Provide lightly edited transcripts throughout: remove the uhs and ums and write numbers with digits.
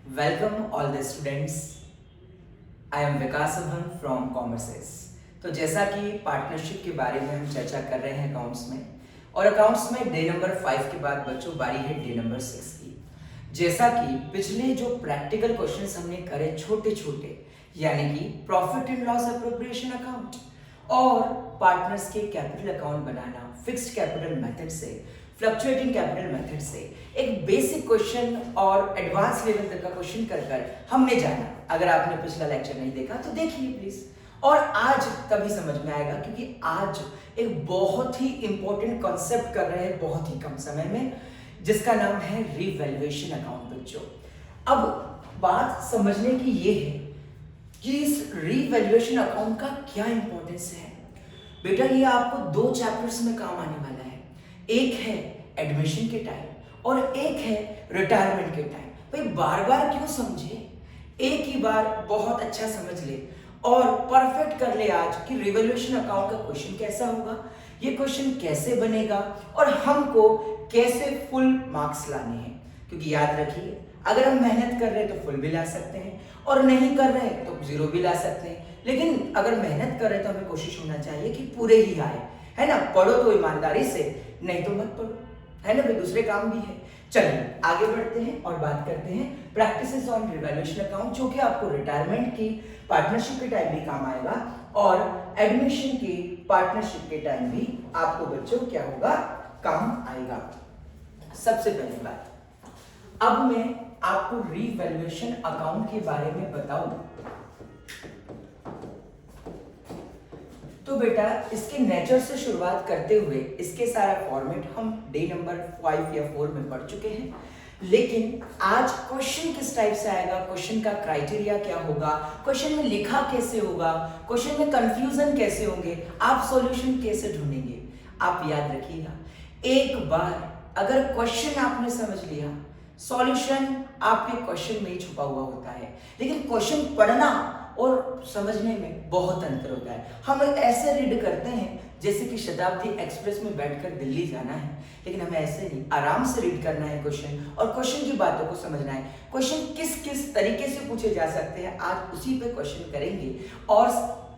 Welcome all the students. I am Vikas अभन from commerces. तो जैसा कि पार्टनरशिप के बारे में हम चर्चा कर रहे हैं अकाउंट्स में, और अकाउंट्स में डे नंबर 5 के बाद बच्चों बारी है डे नंबर 6 की। जैसा कि पिछले जो प्रैक्टिकल क्वेश्चंस हमने करे छोटे छोटे, यानी कि profit and loss appropriation account और पार्टनर्स के कैपिटल अकाउंट बनाना फिक्स्ड कैपिटल मेथड से, फ्लक्चुएटिंग कैपिटल मेथड से, एक बेसिक क्वेश्चन और एडवांस लेवल तक का क्वेश्चन कर हमने जाना। अगर आपने पिछला लेक्चर नहीं देखा तो देखिए प्लीज। और आज तभी समझ में आएगा, क्योंकि आज एक बहुत ही इंपॉर्टेंट कॉन्सेप्ट कर रहे हैं बहुत ही कम समय में, जिसका नाम है रीवैल्यूएशन अकाउंट। बच्चों, अब बात समझने की ये है कि इस रीवैल्यूएशन अकाउंट का क्या इंपॉर्टेंस है। बेटा, ये आपको 2 चैप्टर्स में काम आने वाला है। एक है एडमिशन के टाइम और एक है रिटायरमेंट के टाइम। भाई बार बार क्यों समझे, एक ही बार बहुत अच्छा समझ ले और परफेक्ट कर ले आज कि रिवैल्यूएशन अकाउंट का क्वेश्चन कैसा होगा, ये क्वेश्चन कैसे बनेगा और हमको कैसे फुल मार्क्स लाने हैं। क्योंकि याद रखिए, अगर हम मेहनत कर रहे हैं तो फुल भी ला सकते हैं और नहीं कर रहे हैं तो 0 भी ला सकते हैं। लेकिन अगर मेहनत कर रहे हैं तो हमें कोशिश होना चाहिए कि पूरे ही आए, है ना। पढ़ो तो ईमानदारी से, नहीं तो मत पढ़ो, है ना भाई, दूसरे काम भी है। चलिए आगे बढ़ते हैं और बात करते हैं प्रैक्टिसेस ऑन रिवैल्यूएशन अकाउंट, जो कि आपको रिटायरमेंट की पार्टनरशिप के टाइम भी काम आएगा और एडमिशन की पार्टनरशिप के टाइम भी आपको बच्चों क्या होगा, काम आएगा। सबसे पहली बात, अब मैं आपको रीवैल्यूएशन अकाउंट के बारे में बताऊं तो बेटा इसके नेचर से शुरुआत करते हुए इसके सारा फॉर्मेट हम डे नंबर 5 या 4 में पढ़ चुके हैं। लेकिन आज क्वेश्चन किस टाइप से आएगा, क्वेश्चन का क्राइटेरिया क्या होगा, क्वेश्चन में लिखा कैसे होगा, क्वेश्चन में कंफ्यूजन कैसे होंगे, आप सॉल्यूशन कैसे ढूंढेंगे, आप याद रखिएगा। एक बार अगर क्वेश्चन आपने समझ लिया, सॉल्यूशन आपके क्वेश्चन में ही छुपा हुआ होता है। लेकिन क्वेश्चन पढ़ना और समझने में बहुत अंतर होता है। हम ऐसे रीड करते हैं जैसे कि शताब्दी एक्सप्रेस में बैठकर दिल्ली जाना है, लेकिन हमें ऐसे नहीं, आराम से रीड करना है क्वेश्चन और क्वेश्चन की बातों को समझना है। क्वेश्चन किस किस तरीके से पूछे जा सकते हैं, आज उसी पे क्वेश्चन करेंगे और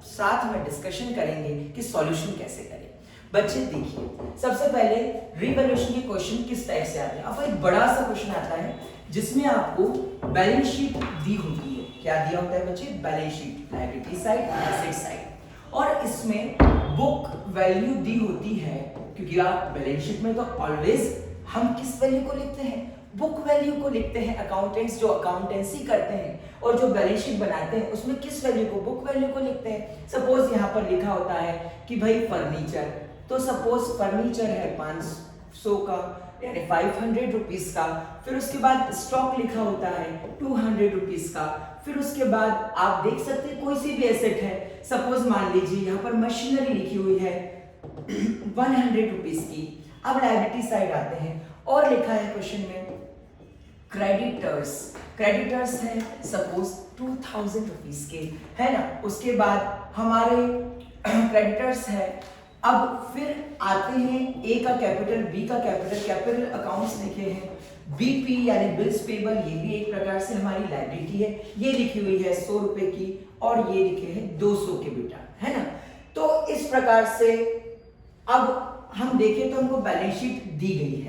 साथ में डिस्कशन करेंगे कि सॉल्यूशन कैसे करें। बच्चे देखिए, सबसे पहले रिवैल्यूएशन के क्वेश्चन किस टाइप से आते हैं। अब एक बड़ा सा क्वेश्चन आता है जिसमें आपको बैलेंस शीट दी होती है। क्या दिया होता है बच्चे, balance sheet, liability side, asset side, और इसमें बुक वैल्यू दी होती है। क्योंकि आप बैलेंस शीट में तो ऑलवेज हम किस वैल्यू को लिखते हैं, बुक वैल्यू को लिखते हैं। अकाउंटेंट्स जो अकाउंटेंसी करते हैं और जो बैलेंस शीट बनाते हैं उसमें किस वैल्यू को, बुक वैल्यू को लिखते हैं। सपोज यहाँ पर लिखा होता है कि भाई फर्नीचर, तो सपोज फर्नीचर है 500 का, यानी 500 रुपीज का। फिर उसके बाद स्टॉक लिखा होता है 200 रुपीज का। फिर उसके बाद आप देख सकते हैं कोई सी भी एसेट है, सपोज मान लीजिए यहाँ पर मशीनरी लिखी हुई है 100 रुपीज की। अब लायबिलिटी साइड आते हैं और लिखा है क्वेश्चन में क्रेडिटर्स, क्रेडिटर्स है सपोज 2000 रुपीज के, है ना। उसके बाद हमारे क्रेडिटर्स है। अब फिर आते हैं ए का कैपिटल, बी का कैपिटल, कैपिटल अकाउंट्स लिखे हैं, बीपी यानी बिल्स पेबल, ये भी एक प्रकार से हमारी लायबिलिटी है। ये लिखी हुई है 100 रुपए की और ये लिखे हैं 200 के बेटा, है ना। तो इस प्रकार से अब हम देखें तो हमको बैलेंस शीट दी गई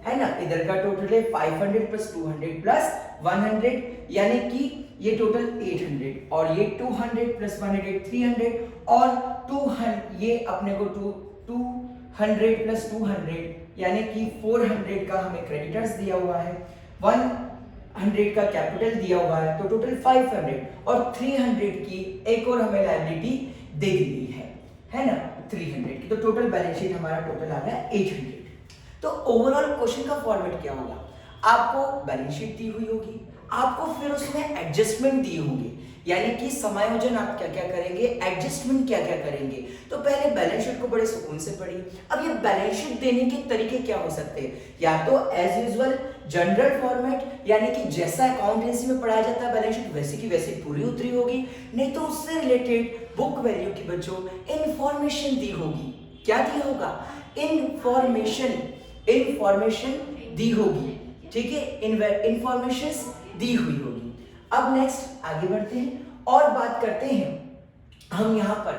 है ना। इधर का टोटल है 500 प्लस 200 प्लस 100, यानी कि ये टोटल 800, और ये 200 प्लस 100 300, और 200 ये अपने को 200 प्लस 200 यानी कि 400 का हमें क्रेडिटर्स दिया हुआ है, 100 का कैपिटल दिया हुआ है, तो टोटल 500, और 300 की एक और हमें लायबिलिटी दे दी गई है ना, 300 की। तो टोटल बैलेंस शीट हमारा टोटल आ गया 800। तो ओवरऑल क्वेश्चन का फॉर्मेट क्या होगा, आपको बैलेंस शीट दी हुई होगी, आपको फिर उसमें एडजस्टमेंट दी होगी, यानी कि समायोजन आप क्या क्या करेंगे, एडजस्टमेंट क्या क्या करेंगे। तो पहले बैलेंस शीट को बड़े सुकून से पढ़िए। अब ये बैलेंस शीट देने के तरीके क्या हो सकते हैं, या तो एज यूजुअल जनरल फॉर्मेट, यानी कि जैसा अकाउंटेंसी में पढ़ाया जाता है बैलेंस शीट वैसे की वैसी पूरी उतरी होगी, नहीं तो उससे रिलेटेड बुक वैल्यू की बच्चों इंफॉर्मेशन दी होगी। क्या दी होगा, इंफॉर्मेशन दी होगी, ठीक है, इंफॉर्मेशन दी हुई होगी। अब नेक्स्ट आगे बढ़ते हैं और बात करते हैं हम यहाँ पर,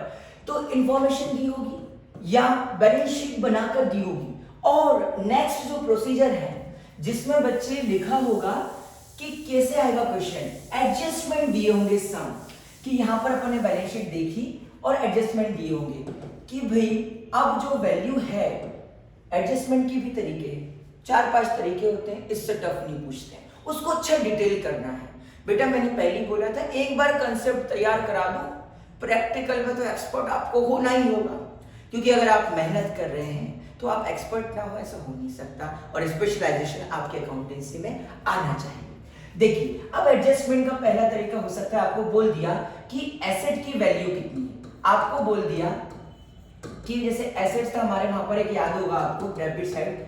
तो इंफॉर्मेशन दी होगी या बैलेंस शीट बनाकर दी होगी, और नेक्स्ट जो प्रोसीजर है जिसमें बच्चे लिखा होगा कि कैसे आएगा क्वेश्चन, एडजस्टमेंट दिए होंगे सम, कि यहाँ पर अपन ने बैलेंस शीट देखी और एडजस्टमेंट दिए होंगे कि भाई अब जो वैल्यू है, एडजस्टमेंट की भी तरीके 4-5 तरीके होते हैं, इससे टफ नहीं पूछते हैं, उसको अच्छा डिटेल करना है। बेटा मैंने पहले ही बोला था एक बार कंसेप्ट तैयार करा दो, प्रैक्टिकल में तो एक्सपर्ट आपको होना ही होगा, क्योंकि अगर आप मेहनत कर रहे हैं तो आप एक्सपर्ट ना हो ऐसा हो नहीं सकता, और स्पेशलाइजेशन आपके अकाउंटेंसी में आना चाहिए। देखिए अब एडजस्टमेंट का पहला तरीका हो सकता है, आपको बोल दिया कि एसेट की वैल्यू कितनी है, आपको बोल दिया कि जैसे एसेट्स था हमारे वहां पर एक याद होगा आपको डेबिट साइड,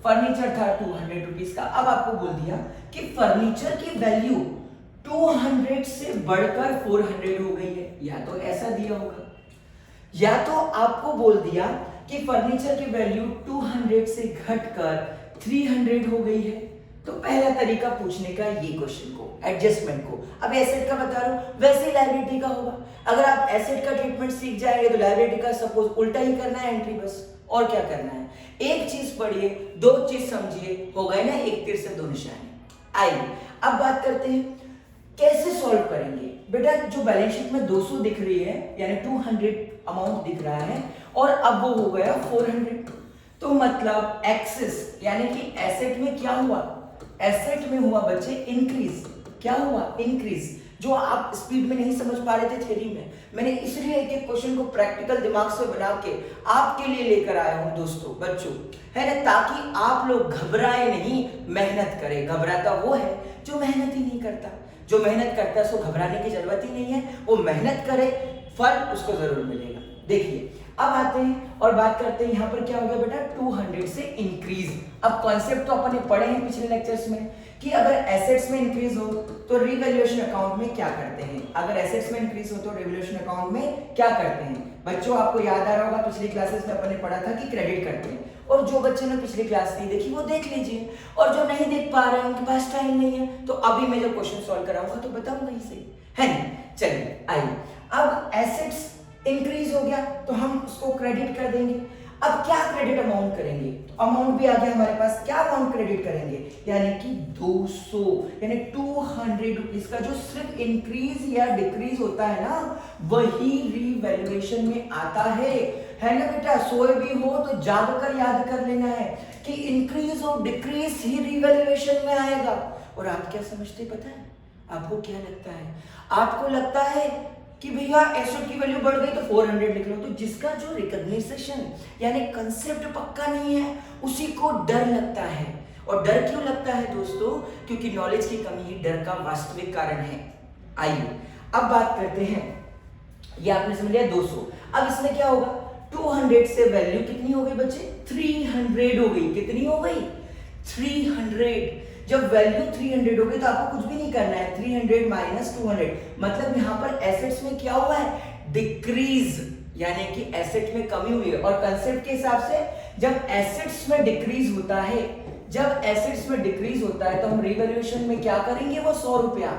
फर्नीचर था 200 रुपीज का, अब आपको बोल दिया कि फर्नीचर की वैल्यू 200 से बढ़कर 400 हो गई है, या तो ऐसा दिया होगा, या तो आपको बोल दिया कि फर्नीचर की वैल्यू 200 से घटकर 300 हो गई है। तो पहला तरीका पूछने का ये क्वेश्चन को, एडजस्टमेंट को। अब एसेट का बता रहा हूं, वैसे लायबिलिटी का होगा, अगर आप एसेट का ट्रीटमेंट सीख जाएंगे तो लायबिलिटी का सपोज उल्टा ही करना है एंट्री, बस और क्या करना है, एक चीज पढ़िए, दो चीज समझिए, हो गए ना एक तीर से दो निशाने। आइए अब बात करते हैं कैसे सॉल्व करेंगे। बेटा जो बैलेंस शीट में 200 दिख रही है यानी 200 अमाउंट दिख रहा है, और अब वो हो गया 400, तो मतलब एक्सेस यानी कि एसेट में क्या हुआ, एसेट में हुआ बच्चे इंक्रीज, क्या हुआ इंक्रीज, जो आप स्पीड में नहीं समझ पा रहे थे थ्योरी में, मैंने इसलिए एक एक क्वेश्चन को प्रैक्टिकल दिमाग से बना के आपके लिए लेकर आया हूं दोस्तों, बच्चों, है ना, ताकि आप लोग घबराए नहीं, मेहनत करें। घबराता वो है जो मेहनत ही नहीं करता, जो मेहनत करता है उसको घबराने की जरूरत ही नहीं है, वो मेहनत करे, फल उसको जरूर मिलेगा। देखिए अब आते हैं और बात करते हैं यहाँ पर क्या हो गया बेटा 200 से इंक्रीज। अब कॉन्सेप्ट तो अपन ने पढ़े हैं पिछले लेक्चर्स में कि अगर एसेट्स में इंक्रीज हो तो रिवैल्यूएशन अकाउंट में क्या करते हैं, अगर एसेट्स में इंक्रीज हो तो रिवैल्यूएशन अकाउंट में क्या करते हैं। बच्चों आपको याद आ रहा होगा पिछली क्लासेस में अपन ने पढ़ा था कि क्रेडिट करते हैं, और जो बच्चे ने पिछली क्लास नहीं देखी वो देख लीजिए, और जो नहीं देख पा रहे हैं उनके पास टाइम नहीं है तो अभी मैं जो क्वेश्चन सॉल्व कराऊंगा तो बताऊंगा ही सही, है ना। चलिए आइए, अब एसेट्स इंक्रीज हो गया तो हम उसको क्रेडिट कर देंगे। अब क्या क्रेडिट अमाउंट करेंगे, तो अमाउंट भी आ गया हमारे पास, क्या अमाउंट क्रेडिट करेंगे यानी कि 200 यानी 200 रुपीज का जो सिर्फ इंक्रीज या डिक्रीज होता है ना वही रिवैल्यूएशन में आता है ना बेटा। सोए भी हो तो जाग कर याद कर लेना है कि इंक्रीज और डिक्रीज ही रिवैल्यूएशन में आएगा। और आप क्या समझते पता है, आपको क्या लगता है, आपको लगता है कि भैया एसेट की वैल्यू बढ़ गई तो 400 लिख लो, तो जिसका जो रिकॉग्निशन यानी कंसेप्ट पक्का नहीं है उसी को डर लगता है। और डर क्यों लगता है दोस्तों, क्योंकि नॉलेज की कमी ही डर का वास्तविक कारण है। आइए अब बात करते हैं, ये आपने समझ लिया 200। अब इसमें क्या होगा, 200 से वैल्यू कितनी हो गई बच्चे 300 हो गई, कितनी हो गई 300। जब वैल्यू 300 हो गई तो आपको कुछ भी नहीं करना है, 300 माइनस 200 मतलब यहाँ पर एसेट्स में क्या हुआ है डिक्रीज, यानी कि एसेट में कमी हुई है। और कंसेप्ट के हिसाब से जब एसेट्स में डिक्रीज होता है, जब एसेट्स में डिक्रीज होता है तो हम रिवैल्यूएशन में क्या करेंगे, वो 100 रुपया,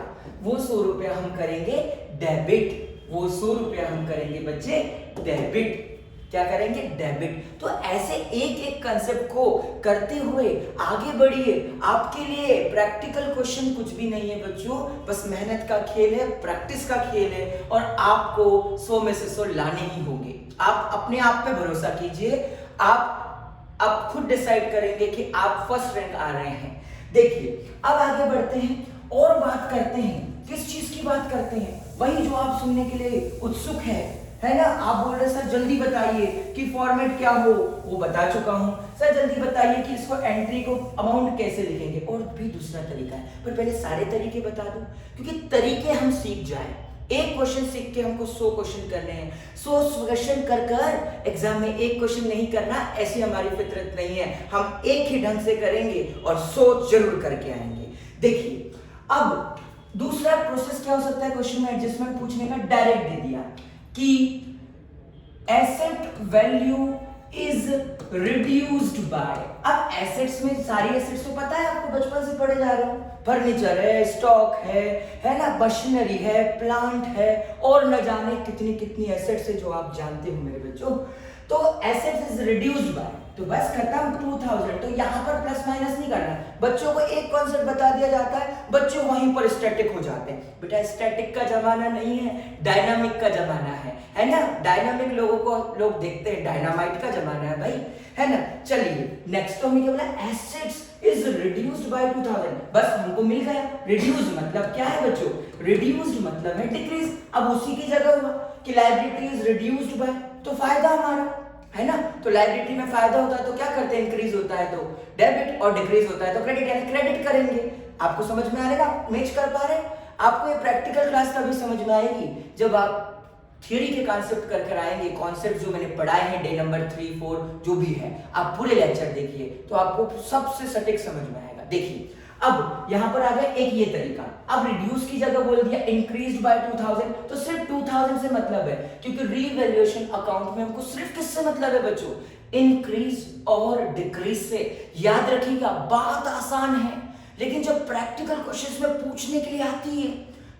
वो 100 रुपया हम करेंगे डेबिट, वो 100 रुपया हम करेंगे बच्चे डेबिट, क्या करेंगे डेबिट। तो ऐसे एक एक कंसेप्ट को करते हुए आगे बढ़िए। आपके लिए प्रैक्टिकल क्वेश्चन कुछ भी नहीं है बच्चों, बस मेहनत का खेल है, प्रैक्टिस का खेल है, और आपको 100 में से 100 लाने ही होंगे। आप अपने आप पे भरोसा कीजिए, आप खुद डिसाइड करेंगे कि आप फर्स्ट रैंक आ रहे हैं। देखिए अब आगे बढ़ते हैं और बात करते हैं, किस चीज की बात करते हैं, वही जो आप सुनने के लिए उत्सुक है ना। आप बोल रहे सर जल्दी बताइए कि फॉर्मेट क्या हो, वो बता चुका हूं सर, जल्दी बताइए कि इसको एंट्री को अमाउंट कैसे लिखेंगे। और भी दूसरा तरीका है, पर पहले सारे तरीके बता दूं क्योंकि तरीके हम सीख जाए। एक क्वेश्चन सीख के हमको 100 क्वेश्चन करने हैं, 100 क्वेश्चन कर एग्जाम में एक क्वेश्चन नहीं करना, ऐसी हमारी फितरत नहीं है। हम एक ही ढंग से करेंगे और 100 जरूर करके आएंगे। देखिए अब दूसरा प्रोसेस क्या हो सकता है, क्वेश्चन में एडजस्टमेंट पूछने का, डायरेक्ट दे दिया कि asset value is reduced by. अब एसेट्स में सारी एसेट्स तो पता है आपको, बचपन से पढ़े जा रहे हो, फर्नीचर है, स्टॉक है ना, मशीनरी है, प्लांट है, और न जाने कितनी कितनी एसेट्स है जो आप जानते हो मेरे बच्चों। तो एसेट्स इज रिड्यूस्ड बाय, तो बस खत्म 2000। तो यहाँ पर प्लस माइनस नहीं करना, बच्चों को एक कॉन्सेप्ट बता दिया जाता है, बच्चों वहीं पर स्टैटिक हो जाते हैं। बेटा स्टैटिक का जमाना नहीं है, डायनामिक का जमाना है ना। डायनामिक लोगों को लोग देखते हैं, डायनामाइट का जमाना है भाई, है ना। चलिए नेक्स्ट तो हमने क्या बोला, एसेट्स इज रिड्यूस्ड बाय 2000, बस हमको मिल गया। रिड्यूस मतलब क्या है बच्चों, रिड्यूस्ड मतलब है डिक्रीज। अब उसी की जगह हुआ कि लायबिलिटी इज रिड्यूस्ड बाय, तो फायदा हमारा है ना। तो लायबिलिटी में फायदा होता है तो क्या करते हैं, इंक्रीज होता है तो डेबिट, और डिक्रीज होता है तो क्रेडिट, यानी क्रेडिट करेंगे। आपको समझ में आ रहा है, मैच कर पा रहे हैं। आपको ये प्रैक्टिकल क्लास का भी समझ में आएगी जब आप थियरी के कॉन्सेप्ट कर आएंगे। कॉन्सेप्ट जो मैंने पढ़ाए हैं डे नंबर 3, 4 जो भी है, आप पूरे लेक्चर देखिए तो आपको सबसे सटीक समझ में आएगा। देखिए अब यहां पर आ गया एक ये तरीका, अब रिड्यूस की जगह बोल दिया इंक्रीज्ड बाय 2000, तो सिर्फ 2000 से मतलब है, क्योंकि रीवैल्यूएशन अकाउंट में हमको सिर्फ किससे मतलब है बच्चों, इंक्रीज और डिक्रीज से। याद रखिएगा, बात आसान है, लेकिन जब प्रैक्टिकल क्वेश्चंस में पूछने के लिए आती है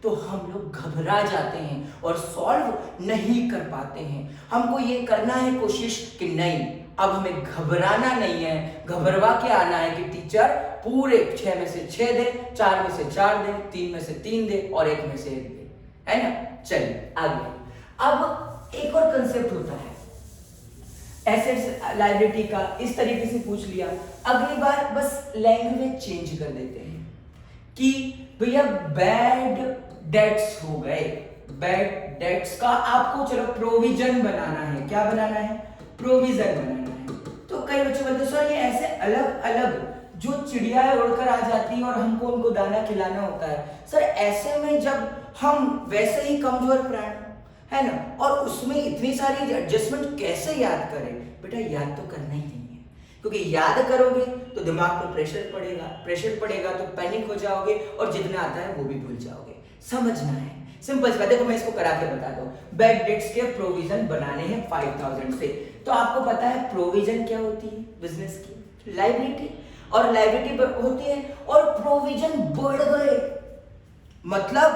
तो हम लोग घबरा जाते हैं और सॉल्व नहीं कर पाते हैं। हमको ये करना है कोशिश कि नहीं, अब हमें घबराना नहीं है, घबरवा के आना है कि टीचर पूरे 6 में से 6 दे, 4 में से 4 दे, 3 में से 3 दे और 1 में से 1 दे, है ना। चलिए आगे, अब एक और कंसेप्ट होता है एसेट्स लायबिलिटी का, इस तरीके से पूछ लिया। अगली बार बस लैंग्वेज चेंज कर देते हैं कि भैया बैड डेट्स हो गए, बैड डेट्स का आपको चलो प्रोविजन बनाना है। क्या बनाना है, प्रोविजन बनाना है। तो कई बच्चे बोलते हैं सर ये ऐसे अलग अलग जो चिड़िया उड़कर आ जाती है और हमको उनको दाना खिलाना होता है। सर ऐसे में जब हम वैसे ही कमजोर प्राणी है ना, और उसमें इतनी सारी एडजस्टमेंट कैसे याद करें। बेटा याद तो करना ही नहीं है, क्योंकि याद करोगे तो दिमाग पर प्रेशर पड़ेगा तो पैनिक हो जाओगे और जितना आता है वो भी भूल जाओगे। समझना है, सिंपल सी बात। देखो मैं इसको करा के बता दूं, बैड डेट्स के प्रोविजन बनाने हैं 5000 से। तो आपको पता है प्रोविजन क्या होती है, बिजनेस की लायबिलिटी, और लायबिलिटी होती है और प्रोविजन बढ़ गए, मतलब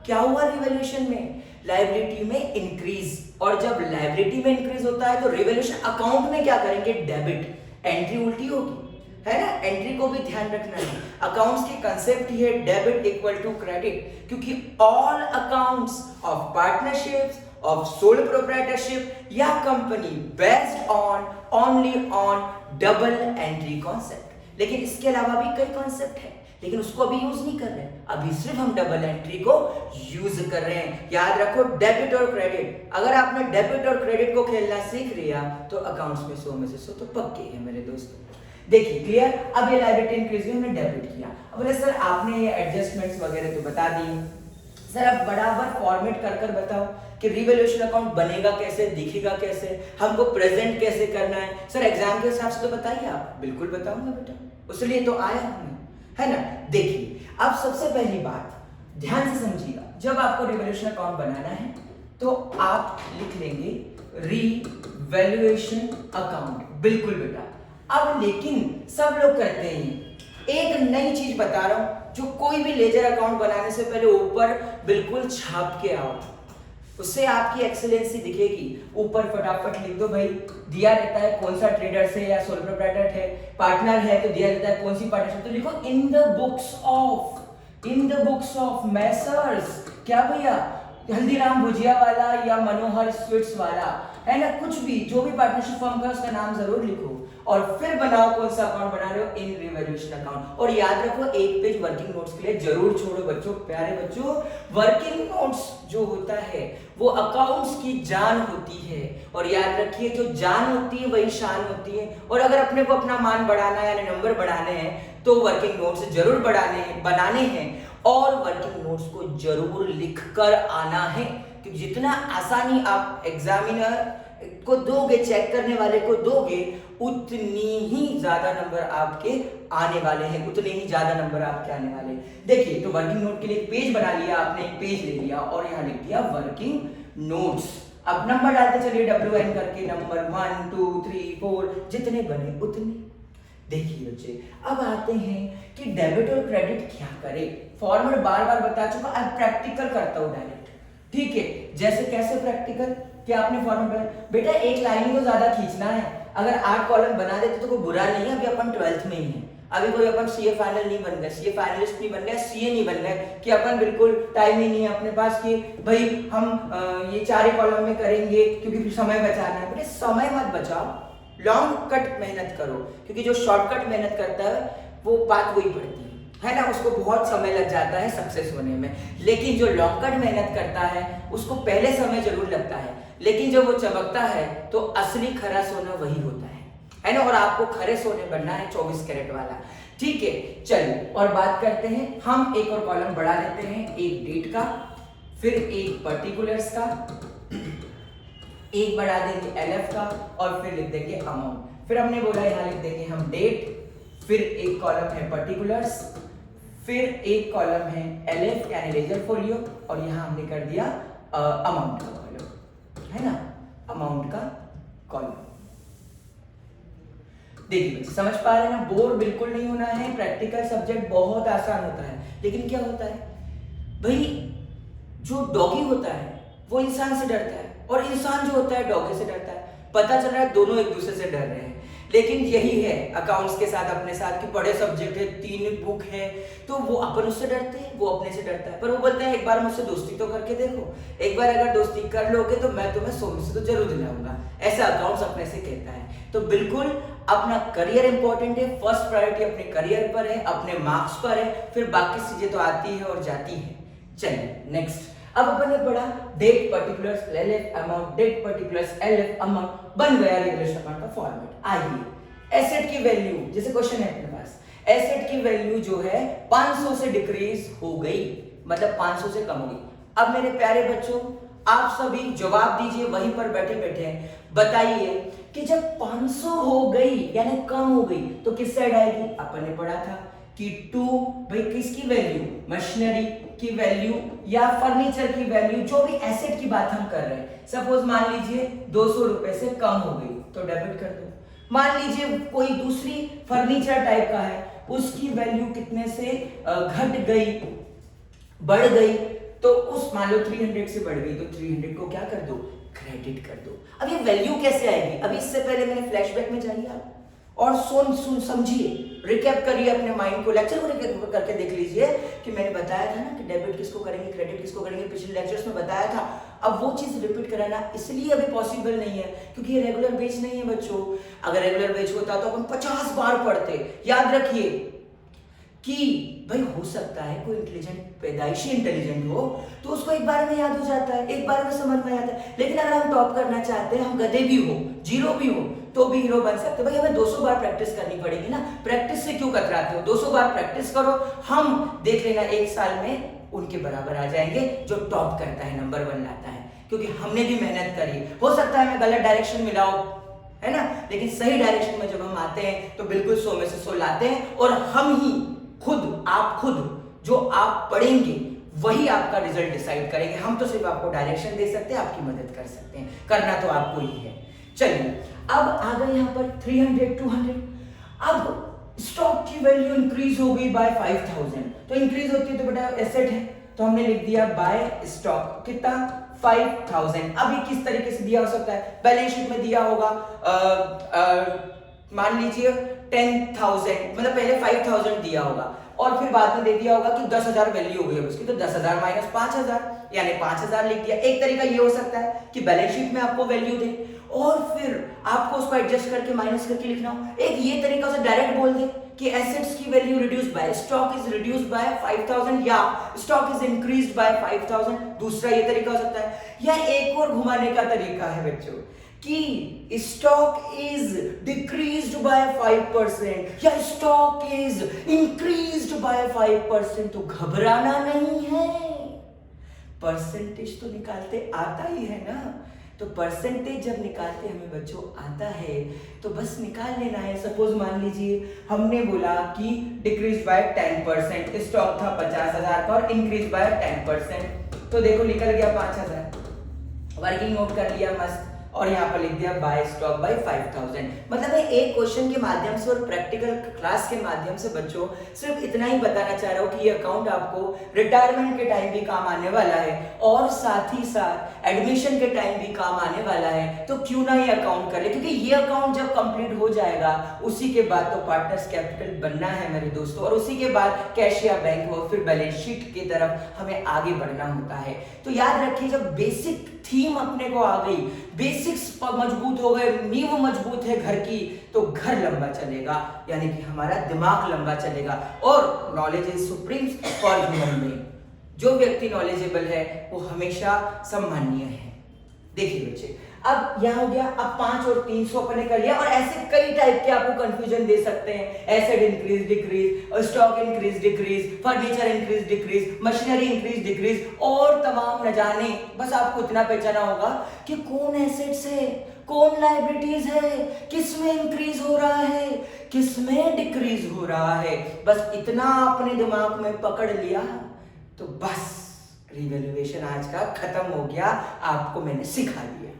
क्या हुआ रिवैल्यूएशन में, लायबिलिटी में इंक्रीज। और जब लायबिलिटी में इंक्रीज होता है तो रिवैल्यूएशन अकाउंट में क्या करेंगे, डेबिट, एंट्री उल्टी होगी, है ना। एंट्री को भी ध्यान रखना है। अकाउंट्स की कंसेप्ट ही है डेबिट इक्वल टू क्रेडिट, क्योंकि all accounts of partnerships, of sole proprietorship या company based on only on double entry concept. लेकिन इसके अलावा भी कई कॉन्सेप्ट है, लेकिन उसको अभी यूज नहीं कर रहे, अभी सिर्फ हम डबल एंट्री को यूज कर रहे हैं। याद रखो डेबिट और क्रेडिट, अगर आपने डेबिट और क्रेडिट को खेलना सीख लिया तो अकाउंट्स में 100 में से 100 तो पक्के हैं मेरे दोस्तों। देखिए क्लियर। अब ये लायबिलिटी इंक्रीज हमने डेबिट किया। अब बोले सर आपने ये एडजस्टमेंट्स वगैरह तो बता दी, सर अब बराबर फॉर्मेट कर बताओ कि रिवैल्यूएशन अकाउंट बनेगा कैसे, दिखेगा कैसे, हमको प्रेजेंट कैसे करना है। सर एग्जाम के हिसाब से तो बताइए आप। बिल्कुल बताऊंगा बेटा, उसलिए तो आया हूं, है ना। देखिए अब सबसे पहली बात ध्यान से समझिएगा, जब आपको रिवैल्यूएशन अकाउंट बनाना है तो आप लिख लेंगे रिवैल्यूएशन अकाउंट। बिल्कुल बेटा। अब लेकिन सब लोग करते हैं, एक नई चीज बता रहा हूं, जो कोई भी लेजर अकाउंट बनाने से पहले ऊपर बिल्कुल छाप के आओ, उससे आपकी एक्सीलेंसी दिखेगी। ऊपर फटाफट लिख दो भाई, दिया रहता है कौन सा ट्रेडर से या सोल प्रोप्राइटर है, पार्टनर है तो दिया रहता है कौन सी पार्टनरशिप, तो लिखो in the books of Messrs क्या भैया, हल्दीराम भुजिया वाला या मनोहर स्वीट्स वाला, है ना, कुछ भी जो भी पार्टनरशिप फर्म का उसका नाम जरूर लिखो और फिर बनाओ कौन सा अकाउंट बना रहे हो, इन रिवैल्यूएशन अकाउंट। और याद रखो एक पेज वर्किंग नोट्स के लिए जरूर छोड़ो बच्चों, प्यारे बच्चों। वर्किंग नोट्स जो होता है वो अकाउंट्स की जान होती है, और याद रखिए जो जान होती है वही शान होती है। और अगर अपने को अपना मान बढ़ाना है यानी नंबर बढ़ाने हैं तो वर्किंग नोट्स जरूर बनाने हैं और वर्किंग नोट्स को जरूर लिखकर आना है, क्योंकि जितना आसानी आप एग्जामिनर को दोगे, चेक करने वाले को दोगे, उतनी ही ज्यादा नंबर आपके आने वाले हैं, उतने ही ज्यादा नंबर आपके आने वाले हैं। देखिए तो वर्किंग नोट के लिए एक पेज बना लिया आपने, एक पेज ले लिया और यहाँ लिख दिया वर्किंग नोट्स। अब नंबर डालते चलिए WN करके, नंबर 1 2 3 4 जितने बने उतने। देखिए बच्चे, अब आते हैं कि डेबिट और क्रेडिट क्या करे। फॉर्मूला बार बार बता चुका, अब प्रैक्टिकल करता हूं डायरेक्ट, ठीक है। जैसे कैसे प्रैक्टिकल, क्या आपने फॉर्मूला बेटा एक लाइन ही तो ज्यादा खींचना है, अगर 8 कॉलम बना देते तो कोई बुरा नहीं है, अभी अपन 12th में ही है, अभी कोई अपन सीए फाइनल नहीं बन गया, सीए फाइनलिस्ट नहीं बन गया, सीए नहीं बन गए कि अपन बिल्कुल टाइम ही नहीं है अपने पास कि भाई हम ये 4 ही कॉलम में करेंगे क्योंकि समय बचाना है। बेटे समय मत बचाओ, लॉन्ग कट मेहनत करो, क्योंकि जो शॉर्टकट मेहनत करता है वो बात वही पड़ती है ना, उसको बहुत समय लग जाता है सक्सेस होने में। लेकिन जो लॉन्ग कट मेहनत करता है उसको पहले समय जरूर लगता है, लेकिन जब वो चमकता है तो असली खरा सोना वही होता है ना। और आपको खरे सोने बनना है 24 कैरेट वाला, ठीक है। चलिए और बात करते हैं, हम एक और कॉलम बढ़ा लेते हैं, एक डेट का, फिर एक पर्टिकुलर्स का, एक बढ़ा देंगे LF का, और फिर लिख देंगे अमाउंट। फिर हमने बोला यहाँ लिख देंगे हम डेट, फिर एक कॉलम है पर्टिकुलर्स, फिर एक कॉलम है LF यानी लेजर फोलियो, और यहाँ हमने कर दिया अमाउंट का कॉलम, है ना, अमाउंट का कॉलम। देखिए बच्चे समझ पा रहे हैं ना, बोर बिल्कुल नहीं होना है, प्रैक्टिकल सब्जेक्ट बहुत आसान होता है। लेकिन क्या होता है भाई, जो डॉगी होता है वो इंसान से डरता है, और इंसान जो होता है डॉगी से डरता है। पता चल रहा है दोनों एक दूसरे से डर रहे हैं। लेकिन यही है अकाउंट्स के साथ अपने साथ कि बड़े सब्जेक्ट है, 3 बुक है, तो वो अपन उससे डरते हैं, वो अपने से डरता है। पर वो बोलते हैं एक बार मुझसे दोस्ती तो करके देखो, एक बार अगर दोस्ती कर लोगे तो मैं तुम्हें 100 में से तो जरूर दिलाऊंगा, ऐसा अकाउंट्स अपने से कहता है। तो बिल्कुल अपना करियर इंपॉर्टेंट है, फर्स्ट प्रायोरिटी अपने करियर पर है, अपने मार्क्स पर है, फिर बाकी चीजें तो आती है और जाती है। चलिए नेक्स्ट, अब अपन ने पढ़ा date particulars LF amount, date particulars LF amount, बन गया रिलेशन अकाउंट का फॉर्मेट। आइए एसेट की वैल्यू, जैसे क्वेश्चन है अपने पास, एसेट की वैल्यू जो है 500 से डिक्रीज हो गई, मतलब 500 से कम हो गई। अब मेरे प्यारे बच्चों आप सभी जवाब दीजिए, वहीं पर बैठे बैठे बताइए कि जब 500 हो गई यानी कम हो गई तो किस साइड आएगी। अपन ने पढ़ा था कि 2 भाई किसकी वैल्यू, मशीनरी की वैल्यू या फर्नीचर की वैल्यू, जो भी एसेट की बात हम कर रहे हैं। सपोज मान लीजिए 200 रुपए से कम हो गई तो डेबिट कर दो। मान लीजिए कोई दूसरी फर्नीचर टाइप का है, उसकी वैल्यू कितने से घट गई, बढ़ गई, तो उस मान लो 300 से बढ़ गई तो 300 को क्या कर दो, क्रेडिट कर दो। अब ये वैल्यू कैसे आएगी, अभी इससे पहले मैंने फ्लैशबैक में जाइए आप और सुन समझिए, रिकैप करिए अपने माइंड को, लेक्चर को रिकैप करके देख लीजिए कि मैंने बताया था ना कि डेबिट किसको करेंगे, क्रेडिट किसको करेंगे, पिछले लेक्चर्स में बताया था। अब वो चीज रिपीट कराना इसलिए अभी पॉसिबल नहीं है क्योंकि ये रेगुलर बेच नहीं है बच्चों। अगर रेगुलर बेच होता तो अपन 50 बार पढ़ते। याद रखिए कि भाई हो सकता है कोई इंटेलिजेंट, पैदाइशी इंटेलिजेंट हो तो उसको एक बार में याद हो जाता है, एक बार में समझ में आता है। लेकिन अगर हम टॉप करना चाहते हैं, हम गधे भी हो, जीरो भी हो, तो भी हीरो बन सकते। भाई हमें 200 बार प्रैक्टिस करनी पड़ेगी ना। प्रैक्टिस से क्यों कतराते हो, 200 बार प्रैक्टिस करो, हम देख लेना 1 साल में उनके बराबर आ जाएंगे जो टॉप करता है, नंबर 1 लाता है। क्योंकि हमने भी मेहनत करी। हो सकता है मैं गलत डायरेक्शन में लाऊं, है ना, लेकिन सही डायरेक्शन में जब हम आते हैं तो बिल्कुल 100 में से 100 लाते हैं। और हम ही खुद, आप खुद जो आप पढ़ेंगे वही आपका रिजल्ट डिसाइड करेंगे। हम तो सिर्फ आपको डायरेक्शन दे सकते हैं, आपकी मदद कर सकते हैं, करना तो आपको ही है। चलिए अब आ गए यहाँ पर 300, 200। अब स्टॉक की वैल्यू इंक्रीज हो गई बाय 5000, तो इंक्रीज होती है तो बेटा एसेट है, तो हमने लिख दिया बाय स्टॉक कितना 5000। अभी किस तरीके से दिया हो सकता है, बैलेंस शीट में दिया होगा मान लीजिए 10,000, मतलब पहले 5,000 दिया होगा और फिर बाद में दे दिया होगा कि 10,000 वैल्यू हो गई है उसकी, तो 10,000 माइनस 5,000 यानी 5,000 लिख दिया। एक तरीका ये हो सकता है कि बैलेंस शीट में आपको वैल्यू दे और फिर आपको उसको एडजस्ट करके माइनस करके लिखना हो। एक ये तरीका से डायरेक्ट बोल दे कि एसेट्स की value reduce by stock is reduced by 5,000 या स्टॉक इज इंक्रीज्ड बाय 5,000। दूसरा ये तरीका हो सकता है। या एक और घुमाने का तरीका है बच्चों कि स्टॉक इज डिक्रीज्ड बाय 5% या स्टॉक इज इंक्रीज्ड बाय 5%। तो घबराना नहीं है, परसेंटेज तो निकालते आता ही है ना। तो परसेंटेज जब निकालते हमें बच्चों आता है तो बस निकाल लेना है। सपोज मान लीजिए हमने बोला कि डिक्रीज बाय 10%, स्टॉक था 50,000 का और इंक्रीज बाय 10%, तो देखो निकल गया 5,000। वर्किंग नोट कर लिया मस्त, और यहाँ पर लिख दिया बाय स्टॉक बाय 5000। मतलब मैं एक क्वेश्चन के माध्यम से और प्रैक्टिकल क्लास के माध्यम से बच्चों सिर्फ इतना ही बताना चाह रहा हूँ कि ये अकाउंट आपको रिटायरमेंट के टाइम भी काम आने वाला है और साथ ही साथ एडमिशन के टाइम भी काम आने वाला है। तो क्यों ना ये अकाउंट कर ले, क्योंकि ये अकाउंट जब कंप्लीट हो जाएगा उसी के बाद तो पार्टनर्स कैपिटल बनना है मेरे दोस्तों, और उसी के बाद कैश या बैंक और फिर बैलेंस शीट की तरफ हमें आगे बढ़ना होता है। तो याद रखिए, जब बेसिक थीम अपने को आ गई, बेसिक्स मजबूत हो गए, नींव मजबूत है घर की, तो घर लंबा चलेगा, यानी कि हमारा दिमाग लंबा चलेगा। और knowledge is supreme for human being. जो व्यक्ति नॉलेजेबल है वो हमेशा सम्माननीय है। देखिए बच्चे, अब यह हो गया, अब 5 और 300 अपने कर लिया, और ऐसे कई टाइप के आपको कंफ्यूजन दे सकते हैं। Asset increase decrease, stock increase decrease, furniture increase decrease, machinery increase decrease, और तमाम न जाने। बस आपको इतना पहचाना होगा कि कौन एसेट्स है, कौन लायबिलिटीज है, किसमें इंक्रीज हो रहा है, किसमें डिक्रीज हो रहा है। बस इतना अपने दिमाग में पकड़ लिया तो बस रिवैल्यूएशन आज का खत्म हो गया, आपको मैंने सिखा दिया।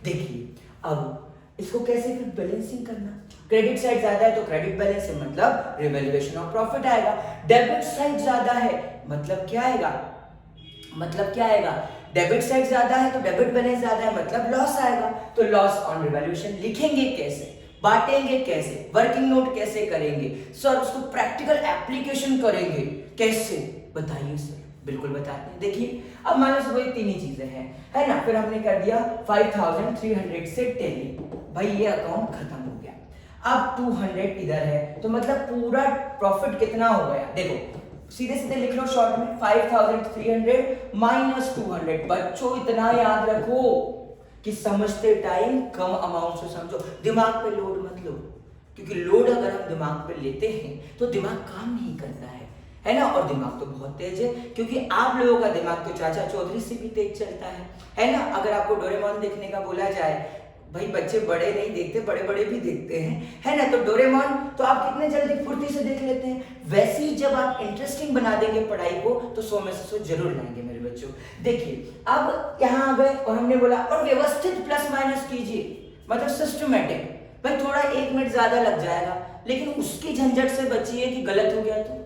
देखिए अब इसको कैसे फिर बैलेंसिंग करना। क्रेडिट साइड ज्यादा है तो क्रेडिट बैलेंस है, मतलब रिवैल्यूएशन ऑफ प्रॉफिट आएगा। डेबिट साइड ज्यादा है मतलब क्या आएगा, डेबिट साइड ज्यादा है तो डेबिट बैलेंस ज्यादा है, मतलब लॉस आएगा। तो लॉस ऑन रिवैल्यूएशन लिखेंगे कैसे, बांटेंगे कैसे, वर्किंग नोट कैसे करेंगे सर, उसको प्रैक्टिकल एप्लीकेशन करेंगे कैसे, बताइए सर। बिल्कुल बताते हैं। देखिए अब मान लो वही तीन ही चीजें हैं, है ना। फिर हमने कर दिया 5300 से टैली, भाई ये अकाउंट खत्म हो गया। अब 200 इधर है, तो मतलब पूरा प्रॉफिट कितना हो गया, देखो सीधे सीधे लिख लो शॉर्ट में, 5300 माइनस 200। बच्चों इतना याद रखो कि समझते टाइम कम अमाउंट से समझो, दिमाग पे लोड मत लो, क्योंकि लोड अगर हम दिमाग पे लेते हैं तो दिमाग काम नहीं करता है ना। और दिमाग तो बहुत तेज है, क्योंकि आप लोगों का दिमाग तो चाचा चौधरी से भी तेज चलता है ना। अगर आपको डोरेमोन देखने का बोला जाए, भाई बच्चे बड़े नहीं देखते, बड़े बड़े भी देखते हैं, है ना। तो डोरेमोन तो आप कितने जल्दी फुर्ती से देख लेते हैं, वैसे ही जब आप इंटरेस्टिंग बना देंगे पढ़ाई को तो 100 में से 100 जरूर लाएंगे मेरे बच्चों। देखिए अब यहाँ आ गए और हमने बोला और व्यवस्थित प्लस माइनस कीजिए, मतलब सिस्टमैटिक। भाई थोड़ा 1 मिनट ज्यादा लग जाएगा, लेकिन उसकी झंझट से बचिए कि गलत हो गया तो,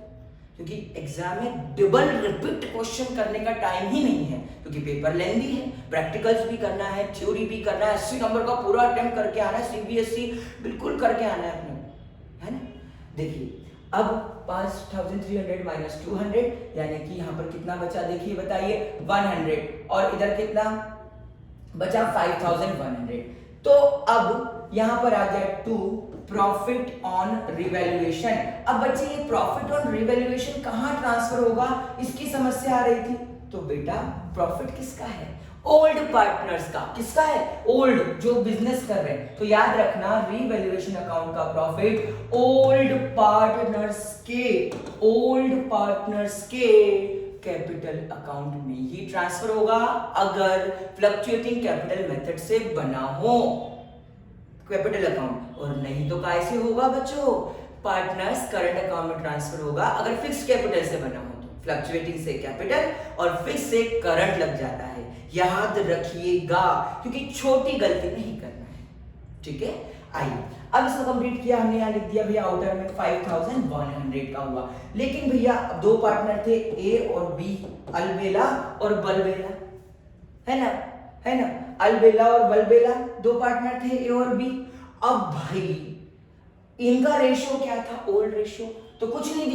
क्योंकि एग्जाम में डबल रिपीट क्वेश्चन करने का टाइम ही नहीं है, क्योंकि पेपर लेंदी है, प्रैक्टिकल्स भी करना है, थ्योरी भी करना है, 80 नंबर का पूरा अटेम्प्ट करके आना है, सीबीएसई बिल्कुल करके आना है अपने, है ना। देखिए अब 5300 माइनस 200, यानी कि यहाँ पर कितना बचा, देखिए बताइए 100, और इधर कितना बचा 5100। तो अब यहाँ पर आ गया 2 प्रॉफिट ऑन रिवैल्यूएशन। अब बच्चे ये प्रॉफिट ऑन रिवैल्यूएशन कहाँ ट्रांसफर होगा, इसकी समस्या आ रही थी। तो बेटा प्रॉफिट किसका है, ओल्ड पार्टनर्स का। किसका है, ओल्ड, जो बिजनेस कर रहे हैं। तो याद रखना रिवैल्यूएशन अकाउंट का प्रॉफिट ओल्ड पार्टनर्स के कैपिटल अकाउंट में ही ट्रांसफर होगा, अगर फ्लक्चुएटिंग कैपिटल मेथड से बना हो कैपिटल अकाउंट, और नहीं तो कैसे होगा बच्चों, पार्टनर्स करंट अकाउंट में ट्रांसफर होगा, अगर फिक्स कैपिटल से बना हो तो। फ्लक्चुएटिंग से कैपिटल और फिक्स से करंट लग जाता है, याद रखिएगा, क्योंकि छोटी गलती नहीं करना है, ठीक है। आइए अब इसको कंप्लीट किया हमने, यहाँ लिख दिया भैया आउटर में 5100 का हुआ। लेकिन भैया दो पार्टनर थे ए और बी, अलबेला और बलबेला, है ना, अलबेला और बलबेला दो पार्टनर थे ए और बी। अब भाई इनका रेशियो क्या था, ओल्ड रेशियो, तो कुछ नहीं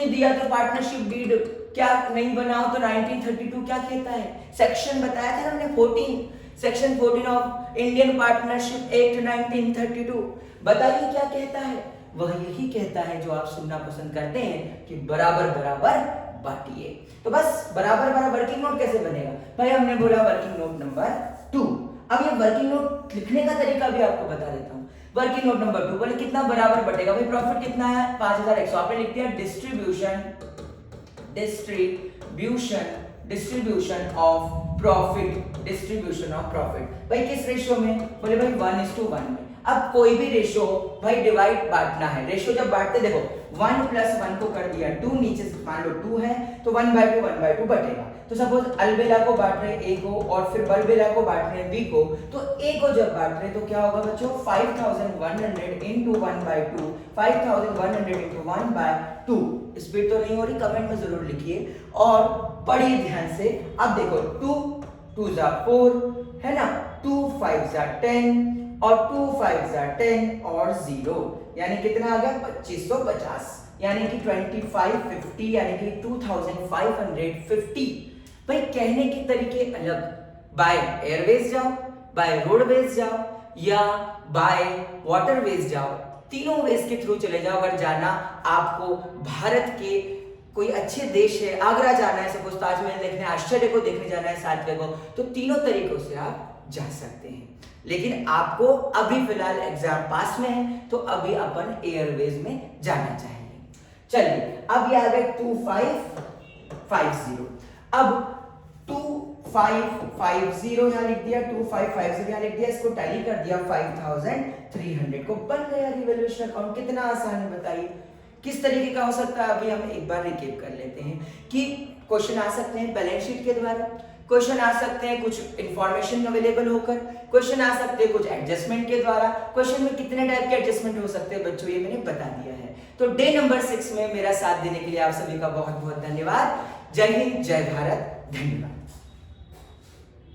दिया तो पार्टनरशिप डीड क्या नहीं बनाओ तो 1932 क्या कहता है, सेक्शन बताया था हमने 14, section 14 of Indian partnership act 1932। बताइए क्या कहता है, वह यही कहता है जो आप सुनना पसंद करते हैं कि बराबर बराबर बांटिए। तो बस बराबर बराबर वर्किंग नोट कैसे बनेगा, भाई हमने बोला वर्किंग नोट नंबर 2। अब ये वर्किंग नोट लिखने का तरीका भी आपको बता देता हूं। वर्किंग नोट नंबर 2 बोले कितना बराबर बटेगा, भाई प्रॉफिट कितना है 5100, आपने लिख दिया डिस्ट्रीब्यूशन ऑफ प्रॉफिट, भाई किस रेशियो में, बोले भाई 1:1 में। अब कोई भी रेशियो भाई डिवाइड बांटना है, रेशियो जब बांटते देखो 1 प्लस 1 को कर दिया 2, नीचे से मान लो 2 है तो 1/2 बटेगा। तो सपोज अलबेला को बांट रहे ए को और फिर बलबेला को बांट रहे बी को, तो ए को जब बांट रहे तो क्या होगा बच्चों 5100 into 1/2, 5100 into 1/2। स्पीड तो नहीं हो रही, कमेंट में जरूर लिखिए और पढ़िए ध्यान से। अब देखो 2 2 जा 4 है ना, 2 5 जा 10 और 2 5 जा 10 और 0 यानी कितना आ गया 2550 यानी कि 2550 यानी कि 2550। भाई कहने के तरीके अलग, बाय एयरवेज जाओ, बाय रोडवेज जाओ या बाय वाटरवेज जाओ, तीनों वेज के थ्रू चले जाओ। अगर जाना आपको भारत के कोई अच्छे देश है, आगरा जाना है, सपोज ताजमहल देखने, आश्चर्य को देखने जाना है 7 को, तो तीनों तरीकों से आप जा सकते हैं। लेकिन आपको अभी फिलहाल एग्जाम पास में है तो अभी अपन एयरवेज में जाना चाहेंगे। चलिए अब ये आ गए 2550। अब 2550 यहां लिख दिया, 2550 यहां लिख दिया, इसको टैली कर दिया 5300 को, बन गया रिवॉल्यूशन अकाउंट। कितना आसान है बताइए, किस तरीके का हो सकता है। अभी हम एक बार रिकेप कर लेते हैं कि क्वेश्चन आ सकते हैं बैलेंस शीट के द्वारा, क्वेश्चन आ सकते हैं कुछ इंफॉर्मेशन अवेलेबल होकर, क्वेश्चन आ सकते हैं कुछ एडजस्टमेंट के द्वारा। क्वेश्चन में कितने टाइप के एडजस्टमेंट हो सकते हैं बच्चों, ये मैंने बता दिया है। तो डे नंबर 6 में मेरा साथ देने के लिए आप सभी का बहुत बहुत धन्यवाद। जय हिंद, जय भारत, धन्यवाद।